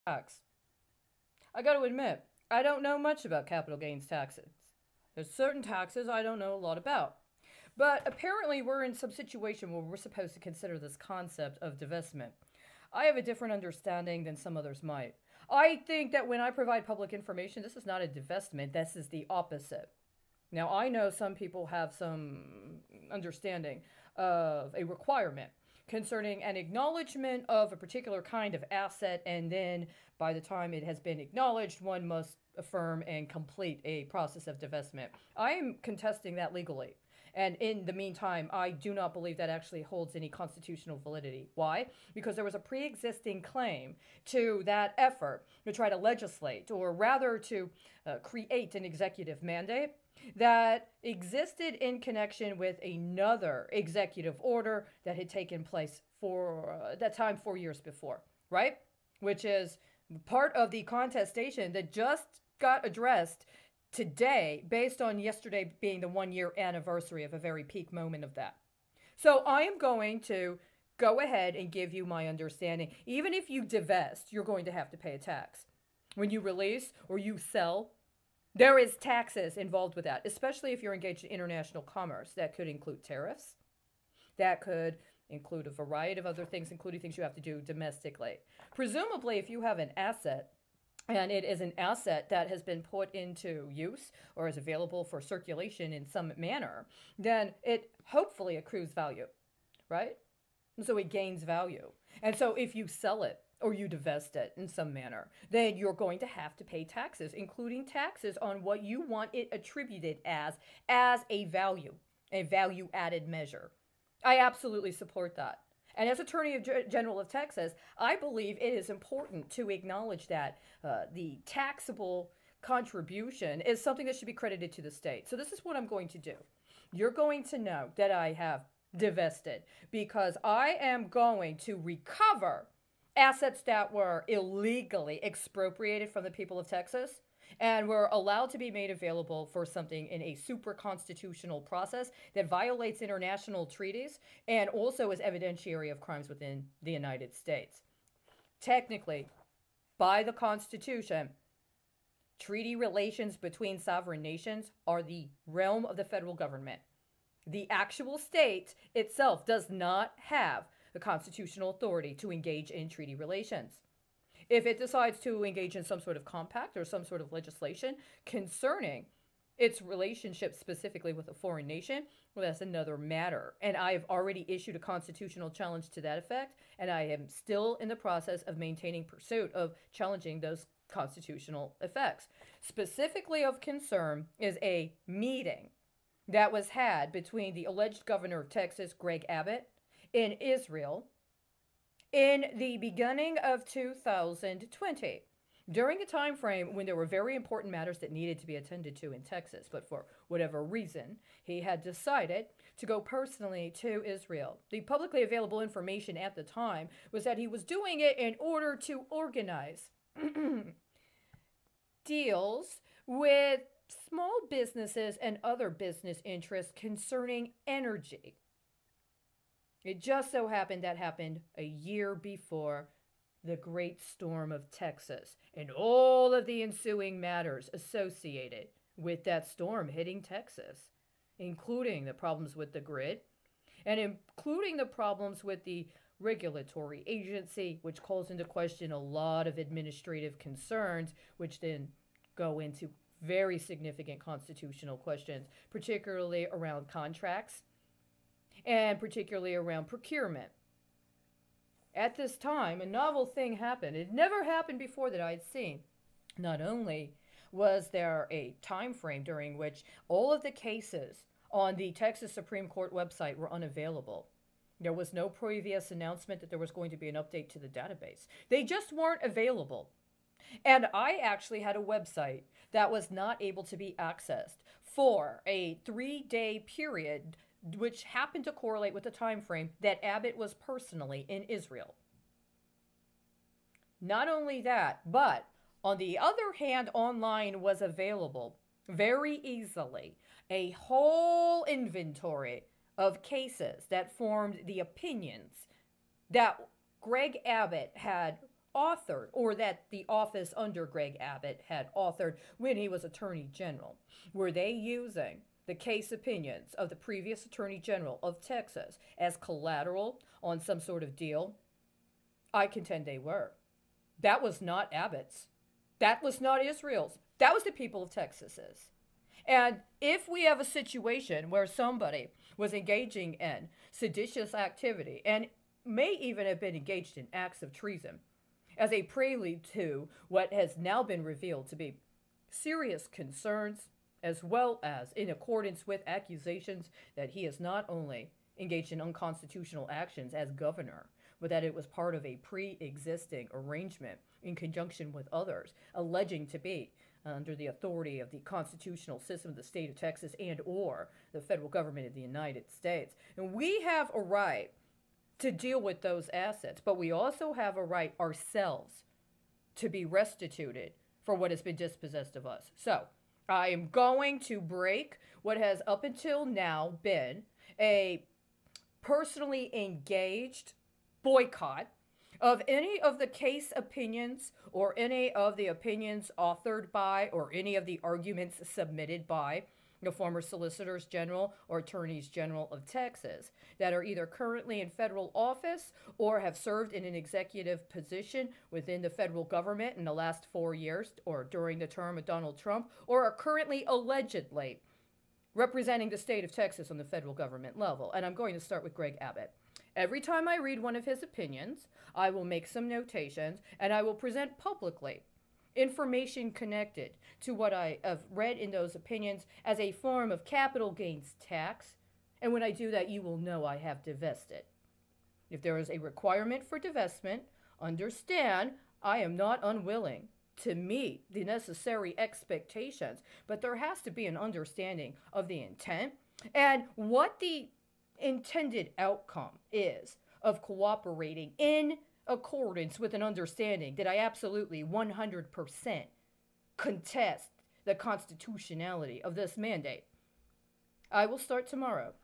tax. I got to admit, I don't know much about capital gains taxes. There's certain taxes I don't know a lot about. But apparently, we're in some situation where we're supposed to consider this concept of divestment. I have a different understanding than some others might. I think that when I provide public information, this is not a divestment, this is the opposite. Now, I know some people have some understanding of a requirement concerning an acknowledgement of a particular kind of asset, and then by the time it has been acknowledged, one must affirm and complete a process of divestment. I am contesting that legally. And in the meantime, I do not believe that actually holds any constitutional validity. Why? Because there was a pre existing claim to that effort to try to legislate, or rather to create an executive mandate that existed in connection with another executive order that had taken place for that time 4 years before, right? Which is part of the contestation that just got addressed today based on yesterday being the 1 year anniversary of a very peak moment of that. So I am going to go ahead and give you my understanding. Even if you divest, you're going to have to pay a tax. When you release or you sell, there is taxes involved with that, especially if you're engaged in international commerce. That could include tariffs. That could include a variety of other things, including things you have to do domestically. Presumably, if you have an asset and it is an asset that has been put into use or is available for circulation in some manner, then it hopefully accrues value, right? And so it gains value. And so if you sell it or you divest it in some manner, then you're going to have to pay taxes, including taxes on what you want it attributed as a value added measure. I absolutely support that. And as Attorney General of Texas, I believe it is important to acknowledge that the taxable contribution is something that should be credited to the state. So this is what I'm going to do. You're going to know that I have divested because I am going to recover assets that were illegally expropriated from the people of Texas and were allowed to be made available for something in a super constitutional process that violates international treaties and also is evidentiary of crimes within the United States. Technically, by the Constitution, treaty relations between sovereign nations are the realm of the federal government. The actual state itself does not have the constitutional authority to engage in treaty relations. If it decides to engage in some sort of compact or some sort of legislation concerning its relationship specifically with a foreign nation, well, that's another matter. And I have already issued a constitutional challenge to that effect, and I am still in the process of maintaining pursuit of challenging those constitutional effects. Specifically of concern is a meeting that was had between the alleged governor of Texas, Greg Abbott, in Israel in the beginning of 2020, during a time frame when there were very important matters that needed to be attended to in Texas. But for whatever reason, he had decided to go personally to Israel. The publicly available information at the time was that he was doing it in order to organize deals with small businesses and other business interests concerning energy. It just so happened that happened a year before the Great Storm of Texas and all of the ensuing matters associated with that storm hitting Texas, including the problems with the grid and including the problems with the regulatory agency, which calls into question a lot of administrative concerns, which then go into very significant constitutional questions, particularly around contracts and particularly around procurement. At this time, a novel thing happened. It never happened before that I had seen. Not only was there a time frame during which all of the cases on the Texas Supreme Court website were unavailable. There was no previous announcement that there was going to be an update to the database. They just weren't available. And I actually had a website that was not able to be accessed for a 3-day period, which happened to correlate with the time frame that Abbott was personally in Israel. Not only that, but on the other hand, online was available very easily a whole inventory of cases that formed the opinions that Greg Abbott had authored, or that the office under Greg Abbott had authored when he was Attorney General? Were they using the case opinions of the previous Attorney General of Texas as collateral on some sort of deal? I contend they were. That was not Abbott's. That was not Israel's. That was the people of Texas's. And if we have a situation where somebody was engaging in seditious activity and may even have been engaged in acts of treason as a prelude to what has now been revealed to be serious concerns, as well as in accordance with accusations that he has not only engaged in unconstitutional actions as governor, but that it was part of a pre-existing arrangement in conjunction with others, alleging to be under the authority of the constitutional system of the state of Texas and or the federal government of the United States. And we have a right to deal with those assets, but we also have a right ourselves to be restituted for what has been dispossessed of us. So I am going to break what has up until now been a personally engaged boycott of any of the case opinions or any of the opinions authored by or any of the arguments submitted by the former Solicitors General or Attorneys General of Texas that are either currently in federal office or have served in an executive position within the federal government in the last 4 years or during the term of Donald Trump, or are currently allegedly representing the state of Texas on the federal government level. And I'm going to start with Greg Abbott. Every time I read one of his opinions, I will make some notations and I will present publicly information connected to what I have read in those opinions as a form of capital gains tax. And when I do that, you will know I have divested. If there is a requirement for divestment, understand I am not unwilling to meet the necessary expectations, but there has to be an understanding of the intent and what the intended outcome is of cooperating in accordance with an understanding that I absolutely 100% contest the constitutionality of this mandate. I will start tomorrow